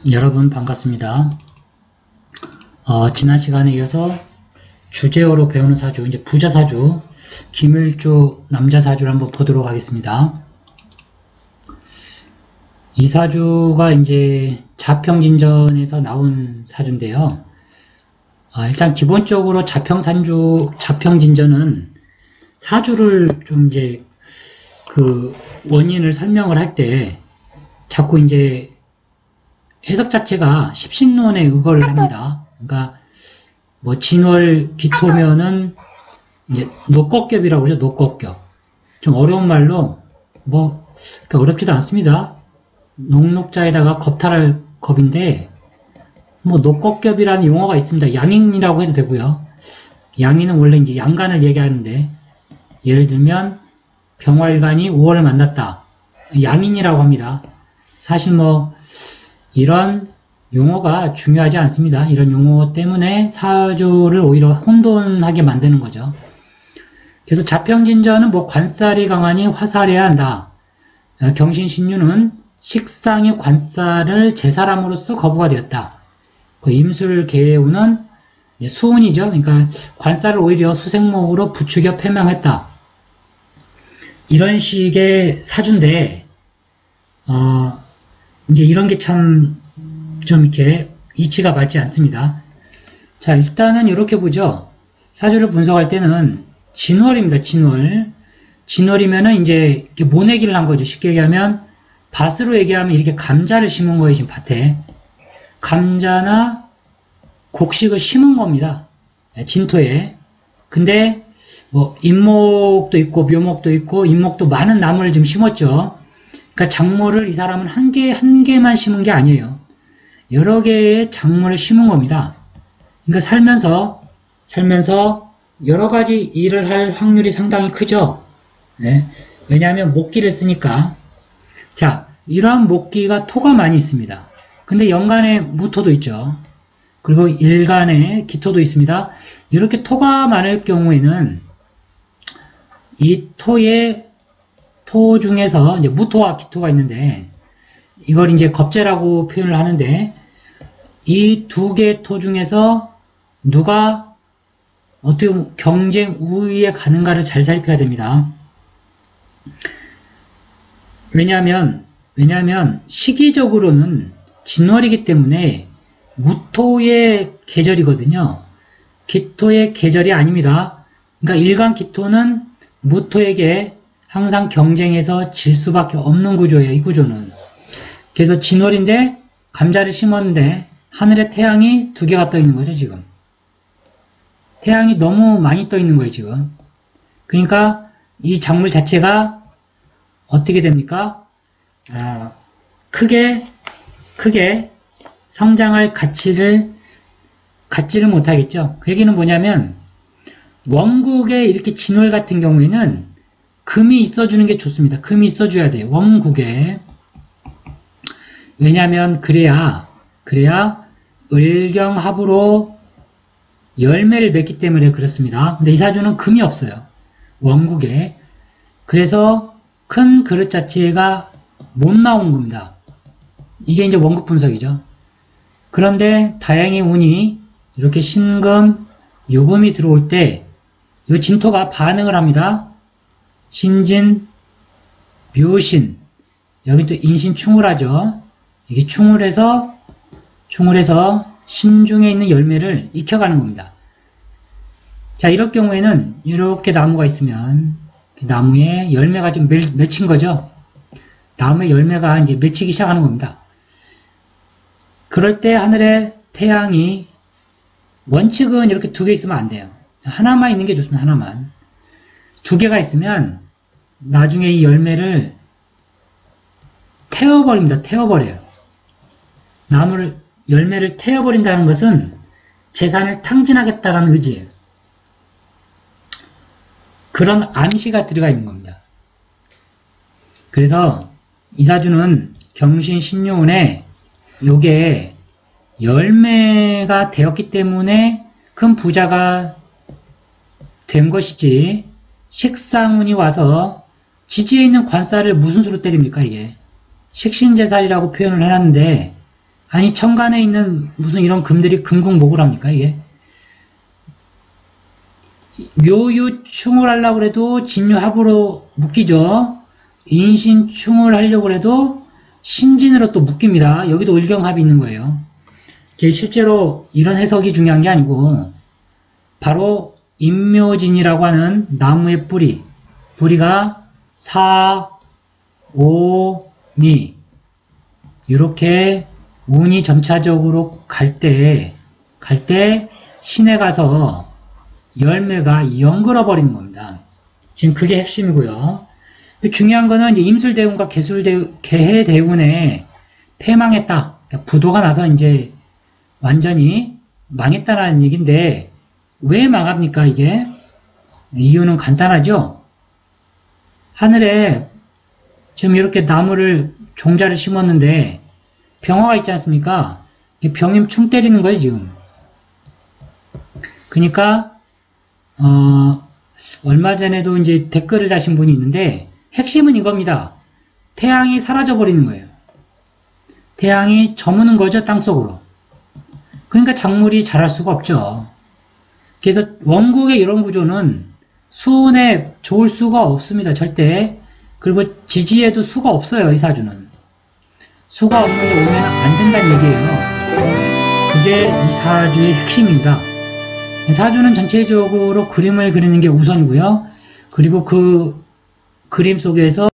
여러분 반갑습니다. 지난 시간에 이어서 주제어로 배우는 사주, 이제 부자사주, 김일주 남자사주를 한번 보도록 하겠습니다. 이 사주가 이제 자평진전에서 나온 사주인데요. 일단 기본적으로 자평진전은 사주를 좀 이제 그 원인을 설명을 할 때 자꾸 이제 해석 자체가 십신론에 의거를 합니다. 그러니까 뭐 진월 기토면은 이제 녹겁겹이라고 그러죠. 녹겁겹. 좀 어려운 말로 뭐 어렵지도 않습니다. 녹록자에다가 겁탈할 겁인데 뭐 녹겁겹이라는 용어가 있습니다. 양인이라고 해도 되고요. 양인은 원래 이제 양간을 얘기하는데 예를 들면 병활간이 5월을 만났다. 양인이라고 합니다. 사실 뭐 이런 용어가 중요하지 않습니다. 이런 용어 때문에 사주를 오히려 혼돈하게 만드는 거죠. 그래서 자평진전은 뭐 관살이 강하니 화살해야 한다. 경신신유는 식상의 관살을 제사람으로서 거부가 되었다. 임술계우는 수운이죠. 그러니까 관살을 오히려 수생목으로 부추겨 패망했다. 이런 식의 사주인데 이제 이런 게 참 좀 이렇게 이치가 맞지 않습니다. 자, 일단은 이렇게 보죠. 사주를 분석할 때는 진월입니다. 진월. 진월이면은 이제 이렇게 모내기를 한 거죠. 쉽게 얘기하면 밭으로 얘기하면 이렇게 감자를 심은 거예요. 지금 밭에. 감자나 곡식을 심은 겁니다. 진토에. 근데 뭐 인목도 있고 묘목도 있고 인목도 많은 나무를 좀 심었죠. 그러니까 작물을 이 사람은 한 개만 심은 게 아니에요. 여러 개의 작물을 심은 겁니다. 그러니까 살면서 여러 가지 일을 할 확률이 상당히 크죠. 네. 왜냐하면 목기를 쓰니까. 자, 이러한 목기가 토가 많이 있습니다. 근데 연간에 무토도 있죠. 그리고 일간에 기토도 있습니다. 이렇게 토가 많을 경우에는 이 토 중에서 이제 무토와 기토가 있는데 이걸 이제 겁재라고 표현을 하는데 이 두 개의 토 중에서 누가 어떻게 보면 경쟁 우위에 가는가를 잘 살펴야 됩니다. 왜냐하면 시기적으로는 진월이기 때문에 무토의 계절이거든요. 기토의 계절이 아닙니다. 그러니까 일간 기토는 무토에게 항상 경쟁해서 질 수밖에 없는 구조예요. 이 구조는. 그래서 진월인데 감자를 심었는데 하늘에 태양이 두 개가 떠 있는 거죠. 지금. 태양이 너무 많이 떠 있는 거예요. 지금. 그러니까 이 작물 자체가 어떻게 됩니까? 크게 성장할 가치를 갖지를 못하겠죠. 그 얘기는 뭐냐면 원국에 이렇게 진월 같은 경우에는 금이 있어주는 게 좋습니다. 금이 있어줘야 돼요. 원국에. 왜냐하면 그래야 을경합으로 열매를 맺기 때문에 그렇습니다. 근데 이 사주는 금이 없어요. 원국에. 그래서 큰 그릇 자체가 못 나오는 겁니다. 이게 이제 원국 분석이죠. 그런데 다행히 운이 이렇게 신금, 유금이 들어올 때 이 진토가 반응을 합니다. 신진, 묘신, 여기 또 인신충을하죠. 이게 충을해서 신중에 있는 열매를 익혀가는 겁니다. 자, 이럴 경우에는 이렇게 나무가 있으면 나무에 열매가 지금 맺힌 거죠. 나무에 열매가 이제 맺히기 시작하는 겁니다. 그럴 때 하늘에 태양이 원칙은 이렇게 두 개 있으면 안 돼요. 하나만 있는 게 좋습니다. 하나만. 두 개가 있으면 나중에 이 열매를 태워버립니다. 태워버려요. 열매를 태워버린다는 것은 재산을 탕진하겠다라는 의지예요. 그런 암시가 들어가 있는 겁니다. 그래서 이 사주는 경신신유운에 요게 열매가 되었기 때문에 큰 부자가 된 것이지 식상운이 와서 지지에 있는 관살을 무슨 수로 때립니까 이게. 식신제살이라고 표현을 해놨는데 아니 천간에 있는 무슨 이런 금들이 금국목을 합니까 이게. 묘유충을 하려고 해도 진유합으로 묶이죠. 인신충을 하려고 해도 신진으로 또 묶입니다. 여기도 을경합이 있는 거예요. 실제로 이런 해석이 중요한 게 아니고 바로 인묘진이라고 하는 나무의 뿌리가 사, 오, 미 이렇게 운이 점차적으로 갈 때 신에 가서 열매가 연걸어 버리는 겁니다. 지금 그게 핵심이고요. 중요한 거는 이제 임술대운과 개해대운에 패망했다. 그러니까 부도가 나서 이제 완전히 망했다라는 얘기인데 왜 망합니까 이게? 이유는 간단하죠. 하늘에 지금 이렇게 나무를 종자를 심었는데 병화가 있지 않습니까? 병임충 때리는 거예요 지금. 그러니까 얼마 전에도 이제 댓글을 다신 분이 있는데 핵심은 이겁니다. 태양이 사라져 버리는 거예요. 태양이 저무는 거죠 땅속으로. 그러니까 작물이 자랄 수가 없죠. 그래서 원국의 이런 구조는 수운에 좋을 수가 없습니다. 절대. 그리고 지지에도 수가 없어요. 이 사주는. 수가 없는데 오면 안 된다는 얘기예요. 그게 이 사주의 핵심입니다. 사주는 전체적으로 그림을 그리는 게 우선이고요. 그리고 그 그림 속에서